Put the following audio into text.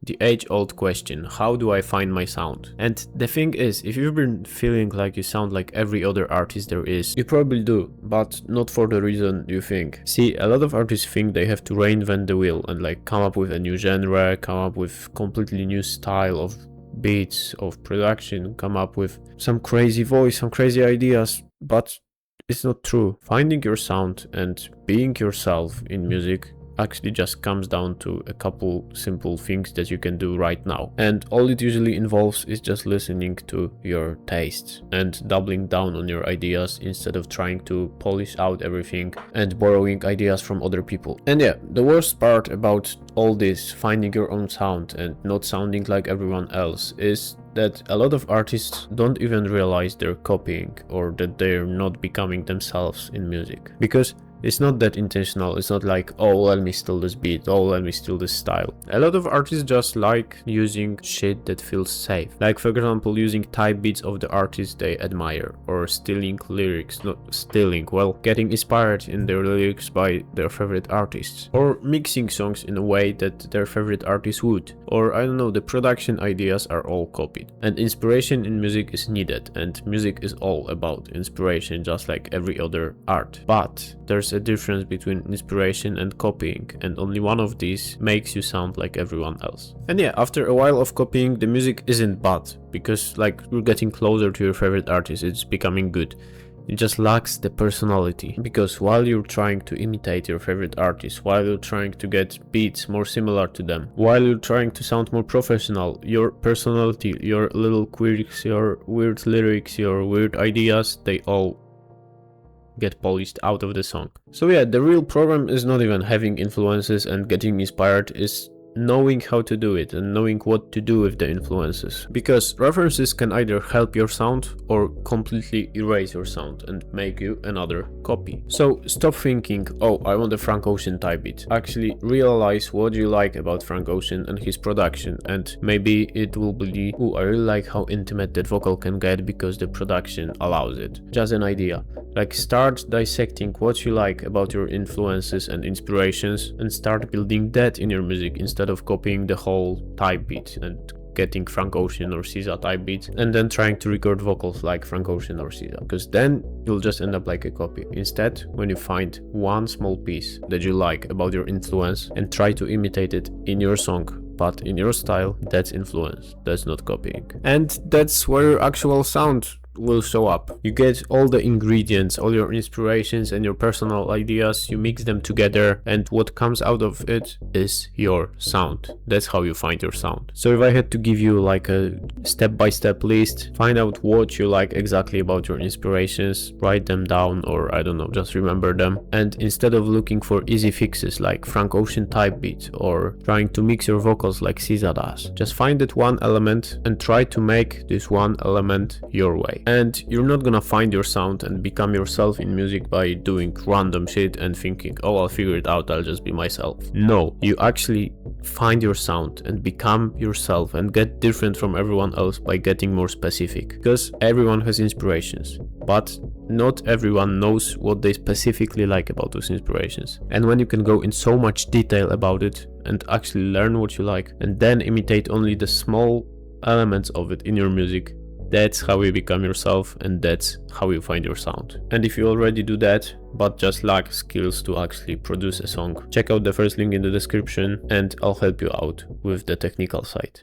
the age-old question, how do I find my sound? And the thing is, if you've been feeling like you sound like every other artist there is, you probably do, but not for the reason you think. See, a lot of artists think they have to reinvent the wheel and like come up with a new genre, come up with completely new style of beats, of production, come up with some crazy voice, some crazy ideas, but it's not true. Finding your sound and being yourself in music actually just comes down to a couple simple things that you can do right now. And all it usually involves is just listening to your tastes and doubling down on your ideas instead of trying to polish out everything and borrowing ideas from other people. And yeah, the worst part about all this, finding your own sound and not sounding like everyone else, is that a lot of artists don't even realize they're copying or that they're not becoming themselves in music. Because it's not that intentional. It's not like, oh, let me steal this beat, oh, let me steal this style. A lot of artists just like using shit that feels safe. Like, for example, using type beats of the artists they admire, or stealing lyrics, not stealing, well, getting inspired in their lyrics by their favorite artists, or mixing songs in a way that their favorite artist would, or I don't know, the production ideas are all copied. And inspiration in music is needed, and music is all about inspiration, just like every other art. But there's a difference between inspiration and copying, and only one of these makes you sound like everyone else. And yeah, after a while of copying, the music isn't bad, because like you're getting closer to your favorite artist, it's becoming good. It just lacks the personality, because while you're trying to imitate your favorite artist, while you're trying to get beats more similar to them, while you're trying to sound more professional, your personality, your little quirks, your weird lyrics, your weird ideas, they all get polished out of the song. So yeah, the real problem is not even having influences and getting inspired, is knowing how to do it and knowing what to do with the influences. Because references can either help your sound or completely erase your sound and make you another copy. So stop thinking, oh, I want a Frank Ocean type beat. Actually realize what you like about Frank Ocean and his production, and maybe it will be, oh, I really like how intimate that vocal can get because the production allows it. Just an idea. Like, start dissecting what you like about your influences and inspirations and start building that in your music instead of copying the whole type beat and getting Frank Ocean or SZA type beat and then trying to record vocals like Frank Ocean or SZA, because then you'll just end up like a copy. Instead, when you find one small piece that you like about your influence and try to imitate it in your song, but in your style, that's influence, that's not copying. And that's where your actual sound will show up. You get all the ingredients, all your inspirations and your personal ideas, you mix them together, and what comes out of it is your sound. That's how you find your sound. So if I had to give you like a step-by-step list, find out what you like exactly about your inspirations, write them down, or I don't know, just remember them. And instead of looking for easy fixes like Frank Ocean type beat or trying to mix your vocals like SZA does, just find that one element and try to make this one element your way. And you're not gonna find your sound and become yourself in music by doing random shit and thinking, oh, I'll figure it out, I'll just be myself. No, you actually find your sound and become yourself and get different from everyone else by getting more specific. Because everyone has inspirations, but not everyone knows what they specifically like about those inspirations. And when you can go in so much detail about it and actually learn what you like and then imitate only the small elements of it in your music, that's how you become yourself and that's how you find your sound. And if you already do that, but just lack skills to actually produce a song, check out the first link in the description and I'll help you out with the technical side.